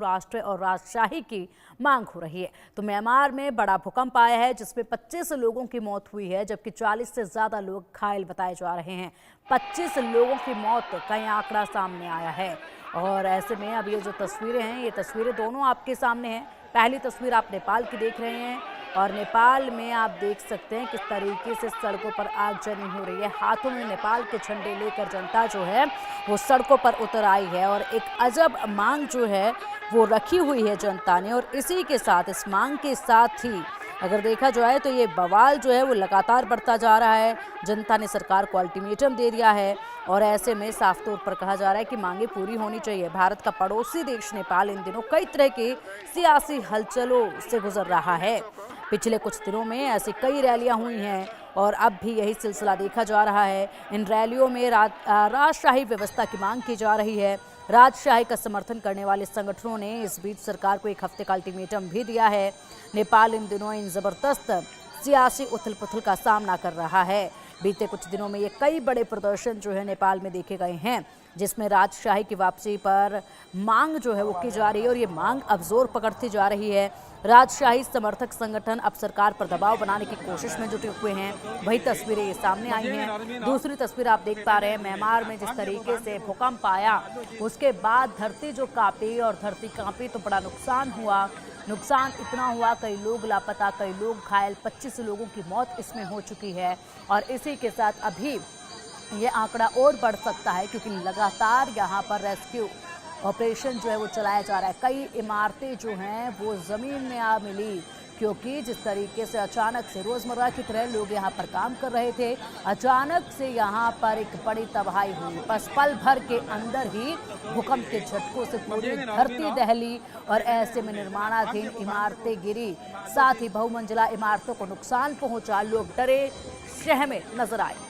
राष्ट्र और राजशाही की मांग हो रही है। तो म्यांमार में बड़ा भूकंप आया है जिसमें 25 लोगों की मौत हुई है, जबकि 40 से ज्यादा लोग घायल बताए जा रहे हैं। 25 लोगों की मौत का यह आंकड़ा सामने आया है। और ऐसे में अब ये जो तस्वीरें हैं, ये तस्वीरें दोनों आपके सामने हैं। पहली तस्वीर आप नेपाल की देख रहे हैं और नेपाल में आप देख सकते हैं किस तरीके से सड़कों पर आगजनी हो रही है। हाथों में नेपाल के झंडे लेकर जनता जो है वो सड़कों पर उतर आई है और एक अजब मांग जो है वो रखी हुई है जनता ने। और इसी के साथ, इस मांग के साथ ही अगर देखा जाए तो ये बवाल जो है वो लगातार बढ़ता जा रहा है। जनता ने सरकार को अल्टीमेटम दे दिया है और ऐसे में साफ तौर पर कहा जा रहा है कि मांगे पूरी होनी चाहिए। भारत का पड़ोसी देश नेपाल इन दिनों कई तरह की सियासी हलचलों से गुजर रहा है। पिछले कुछ दिनों में ऐसी कई रैलियां हुई हैं और अब भी यही सिलसिला देखा जा रहा है। इन रैलियों में राजशाही व्यवस्था की मांग की जा रही है। राजशाही का समर्थन करने वाले संगठनों ने इस बीच सरकार को एक हफ्ते का अल्टीमेटम भी दिया है। नेपाल इन दिनों इन जबरदस्त सियासी उथल पुथल का सामना कर रहा है। बीते कुछ दिनों में ये कई बड़े प्रदर्शन जो है नेपाल में देखे गए हैं, जिसमें राजशाही की वापसी पर मांग जो है वो की जा रही है और ये मांग अब जोर पकड़ती जा रही है। राजशाही समर्थक संगठन अब सरकार पर दबाव बनाने की कोशिश में जुटे हुए हैं। वही तस्वीरें ये सामने आई हैं। दूसरी तस्वीर आप देख पा रहे हैं, म्यांमार में जिस तरीके से भूकंप आया उसके बाद धरती जो कांपी और धरती कांपी तो बड़ा नुकसान हुआ। नुकसान इतना हुआ, कई लोग लापता, कई लोग घायल, 25 लोगों की मौत इसमें हो चुकी है। और इसी के साथ अभी ये आंकड़ा और बढ़ सकता है क्योंकि लगातार यहाँ पर रेस्क्यू ऑपरेशन जो है वो चलाया जा रहा है। कई इमारतें जो हैं वो ज़मीन में आ मिली क्योंकि जिस तरीके से अचानक से रोज़मर्रा की तरह लोग यहाँ पर काम कर रहे थे, अचानक से यहाँ पर एक बड़ी तबाही हुई। बस पल भर के अंदर ही भूकंप के झटकों से पूरी धरती दहली और ऐसे में निर्माणाधीन इमारतें गिरी, साथ ही बहुमंजिला इमारतों को नुकसान पहुंचा। लोग डरे सहमे नजर आए।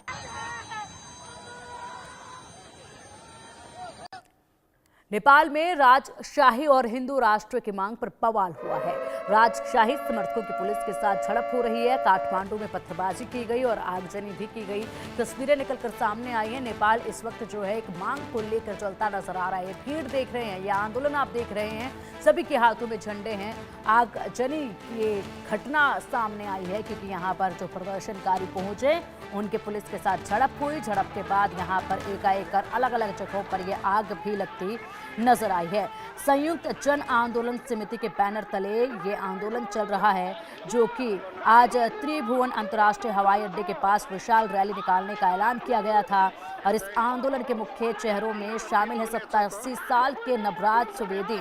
नेपाल में राजशाही और हिंदू राष्ट्र की मांग पर बवाल हुआ है। राजशाही समर्थकों की पुलिस के साथ झड़प हो रही है। काठमांडू में पत्थरबाजी की गई और आगजनी भी की गई। तस्वीरें निकलकर सामने आई हैं। नेपाल इस वक्त जो है एक मांग को लेकर चलता नजर आ रहा है। भीड़ देख रहे हैं, यह आंदोलन आप देख रहे हैं, सभी के हाथों में झंडे हैं। आगजनी की घटना सामने आई है क्योंकि यहाँ पर जो प्रदर्शनकारी पहुंचे उनके पुलिस के साथ झड़प हुई। झड़प के बाद यहाँ पर एकाएक अलग अलग जगहों पर यह आग भी लगती नजर आई है। संयुक्त जन आंदोलन समिति के बैनर तले ये आंदोलन चल रहा है, जो कि आज त्रिभुवन अंतर्राष्ट्रीय हवाई अड्डे के पास विशाल रैली निकालने का ऐलान किया गया था। और इस आंदोलन के मुख्य चेहरों में शामिल है 87 साल के नवराज सुवेदी,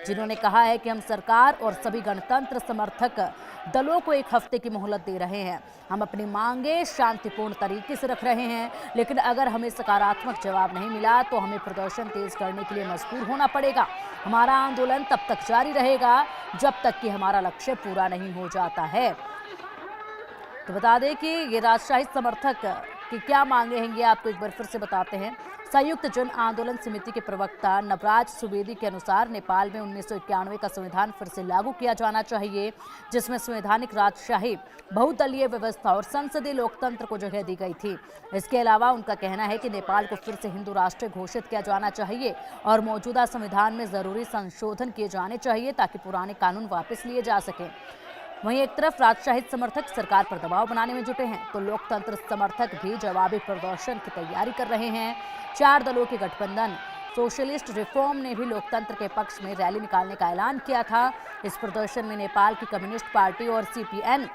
जिन्होंने कहा है कि हम सरकार और सभी गणतंत्र समर्थक दलों को एक हफ्ते की मोहलत दे रहे हैं। हम अपनी मांगे शांतिपूर्ण तरीके से रख रहे हैं, लेकिन अगर हमें सकारात्मक जवाब नहीं मिला तो हमें प्रदर्शन तेज करने के लिए मजबूर होना पड़ेगा। हमारा आंदोलन तब तक जारी रहेगा जब तक कि हमारा लक्ष्य पूरा नहीं हो जाता है। तो बता दें कि ये राजशाही समर्थक की क्या मांगे हैं, ये आपको एक बार फिर से बताते हैं। संयुक्त जन आंदोलन समिति के प्रवक्ता नवराज सुवेदी के अनुसार नेपाल में 1991 का संविधान फिर से लागू किया जाना चाहिए, जिसमें संवैधानिक राजशाही, बहुदलीय व्यवस्था और संसदीय लोकतंत्र को जगह दी गई थी। इसके अलावा उनका कहना है कि नेपाल को फिर से हिंदू राष्ट्र घोषित किया जाना चाहिए और मौजूदा संविधान में जरूरी संशोधन किए जाने चाहिए ताकि पुराने कानून वापस लिए जा सके। वहीं एक तरफ राजशाही समर्थक सरकार पर दबाव बनाने में जुटे हैं तो लोकतंत्र समर्थक भी जवाबी प्रदर्शन की तैयारी कर रहे हैं। 4 दलों के गठबंधन सोशलिस्ट रिफॉर्म ने भी लोकतंत्र के पक्ष में रैली निकालने का ऐलान किया था। इस प्रदर्शन में नेपाल की कम्युनिस्ट पार्टी और सीपीएन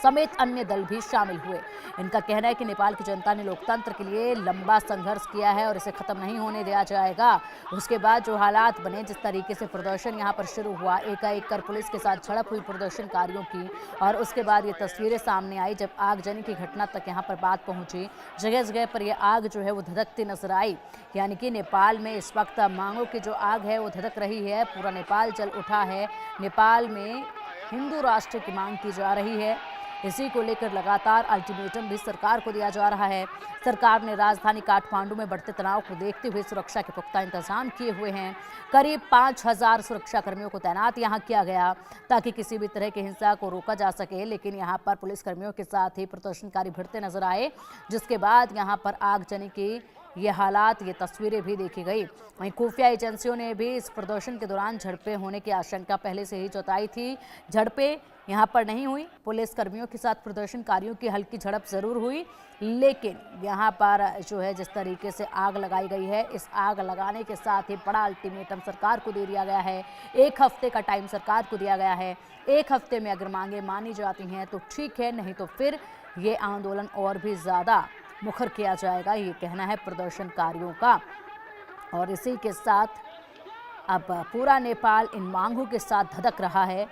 समेत अन्य दल भी शामिल हुए। इनका कहना है कि नेपाल की जनता ने लोकतंत्र के लिए लंबा संघर्ष किया है और इसे खत्म नहीं होने दिया जाएगा। उसके बाद जो हालात बने, जिस तरीके से प्रदर्शन यहाँ पर शुरू हुआ, एकाएक कर पुलिस के साथ झड़प हुई प्रदर्शनकारियों की, और उसके बाद ये तस्वीरें सामने आई जब आगजनी की घटना तक यहाँ पर बात पहुंची। जगह जगह पर यह आग जो है वो धधकती नजर आई। यानी कि नेपाल में इस वक्त मांगों की जो आग है वो धधक रही है। पूरा नेपाल जल उठा है। नेपाल में हिंदू राष्ट्र की मांग की जा रही है। इसी को लेकर लगातार अल्टीमेटम भी सरकार को दिया जा रहा है। सरकार ने राजधानी काठमांडू में बढ़ते तनाव को देखते हुए सुरक्षा के पुख्ता इंतजाम किए हुए हैं। करीब 5000 सुरक्षा कर्मियों को तैनात यहां किया गया ताकि किसी भी तरह की हिंसा को रोका जा सके। लेकिन यहां पर पुलिस कर्मियों के साथ ही प्रदर्शनकारी भिड़ते नजर आए, जिसके बाद यहां पर आगजनी की ये हालात, ये तस्वीरें भी देखी गई। वहीं खुफिया एजेंसियों ने भी इस प्रदर्शन के दौरान झड़पें होने की आशंका पहले से ही जताई थी। झड़पें यहाँ पर नहीं हुई। पुलिस कर्मियों के साथ प्रदर्शनकारियों की हल्की झड़प जरूर हुई, लेकिन यहाँ पर जो है जिस तरीके से आग लगाई गई है, इस आग लगाने के साथ ही बड़ा अल्टीमेटम सरकार को दे दिया गया है। 1 हफ्ते का टाइम सरकार को दिया गया है। 1 हफ्ते में अगर मांगे मानी जाती हैं तो ठीक है, नहीं तो फिर ये आंदोलन और भी ज़्यादा मुखर किया जाएगा, ये कहना है प्रदर्शनकारियों का। और इसी के साथ अब पूरा नेपाल इन मांगों के साथ धधक रहा है।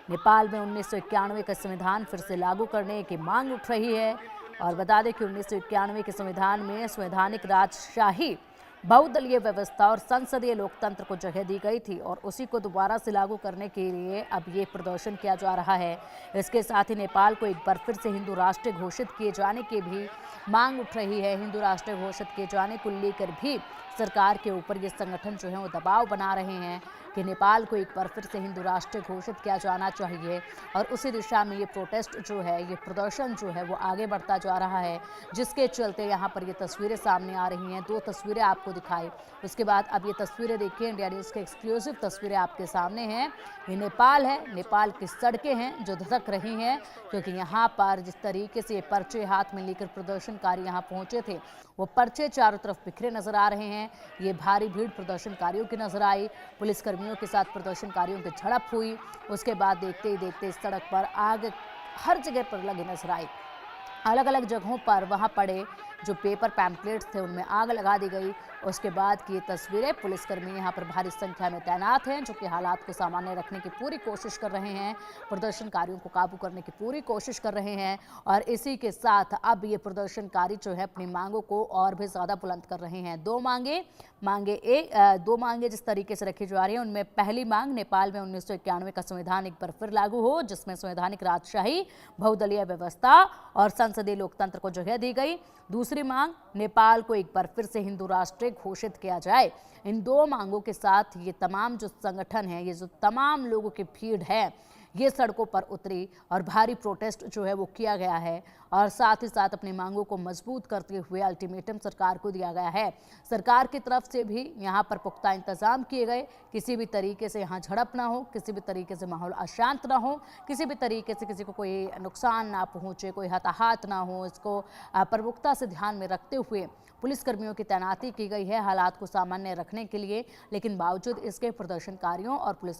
नेपाल में 1991 का संविधान फिर से लागू करने की मांग उठ रही है। और बता दें कि 1991 के संविधान में संवैधानिक राजशाही, बहुदलीय व्यवस्था और संसदीय लोकतंत्र को जगह दी गई थी और उसी को दोबारा से लागू करने के लिए अब ये प्रदर्शन किया जा रहा है। इसके साथ ही नेपाल को एक बार फिर से हिंदू राष्ट्र घोषित किए जाने की भी मांग उठ रही है। हिंदू राष्ट्र घोषित किए जाने को लेकर भी सरकार के ऊपर ये संगठन जो है वो दबाव बना रहे हैं कि नेपाल को एक बार फिर से हिंदू राष्ट्र घोषित किया जाना चाहिए। और उसी दिशा में ये प्रोटेस्ट जो है, ये प्रदर्शन जो है वो आगे बढ़ता जा रहा है, जिसके चलते यहाँ पर ये तस्वीरें सामने आ रही हैं। 2 तस्वीरें आपको दिखाई, उसके बाद अब ये तस्वीरें देखिए, इंडिया न्यूज़ की एक्सक्लूसिव तस्वीरें आपके सामने हैं। ये नेपाल है, नेपाल की सड़कें हैं जो धधक रही हैं, क्योंकि यहाँ पर जिस तरीके से ये पर्चे हाथ में लेकर प्रदर्शनकारी यहाँ पहुँचे थे, वो पर्चे चारों तरफ बिखरे नजर आ रहे हैं। ये भारी भीड़ प्रदर्शनकारियों की नजर आई। पुलिसकर्मियों के साथ प्रदर्शनकारियों की झड़प हुई। उसके बाद देखते ही देखते सड़क पर आग हर जगह पर लगी नजर आई। अलग अलग जगहों पर वहां पड़े जो पेपर पैम्पलेट्स थे उनमें आग लगा दी गई। उसके बाद की ये तस्वीरें, पुलिसकर्मी यहाँ पर भारी संख्या में तैनात हैं, जो कि हालात को सामान्य रखने की पूरी कोशिश कर रहे हैं, प्रदर्शनकारियों को काबू करने की पूरी कोशिश कर रहे हैं। और इसी के साथ अब ये प्रदर्शनकारी जो है अपनी मांगों को और भी ज़्यादा बुलंद कर रहे हैं। 2 मांगे जिस तरीके से रखी जा रही है, उनमें पहली मांग नेपाल में 1991 का संविधान एक बार फिर लागू हो, जिसमें संवैधानिक राजशाही, बहुदलीय व्यवस्था और संसदीय लोकतंत्र को जगह दी गई। दूसरी मांग, नेपाल को एक बार फिर से हिंदू राष्ट्र घोषित किया जाए। इन 2 मांगों के साथ ये तमाम जो संगठन है, ये जो तमाम लोगों की भीड़ है, ये सड़कों पर उतरी और भारी प्रोटेस्ट जो है वो किया गया है। और साथ ही साथ अपनी मांगों को मजबूत करते हुए अल्टीमेटम सरकार को दिया गया है। सरकार की तरफ से भी यहाँ पर पुख्ता इंतजाम किए गए, किसी भी तरीके से यहाँ झड़प ना हो, किसी भी तरीके से माहौल अशांत ना हो, किसी भी तरीके से किसी को कोई नुकसान ना पहुँचे, कोई हताहत ना हो। इसको प्रमुखता से ध्यान में रखते हुए पुलिसकर्मियों की तैनाती की गई है हालात को सामान्य रखने के लिए। लेकिन बावजूद इसके प्रदर्शनकारियों और पुलिस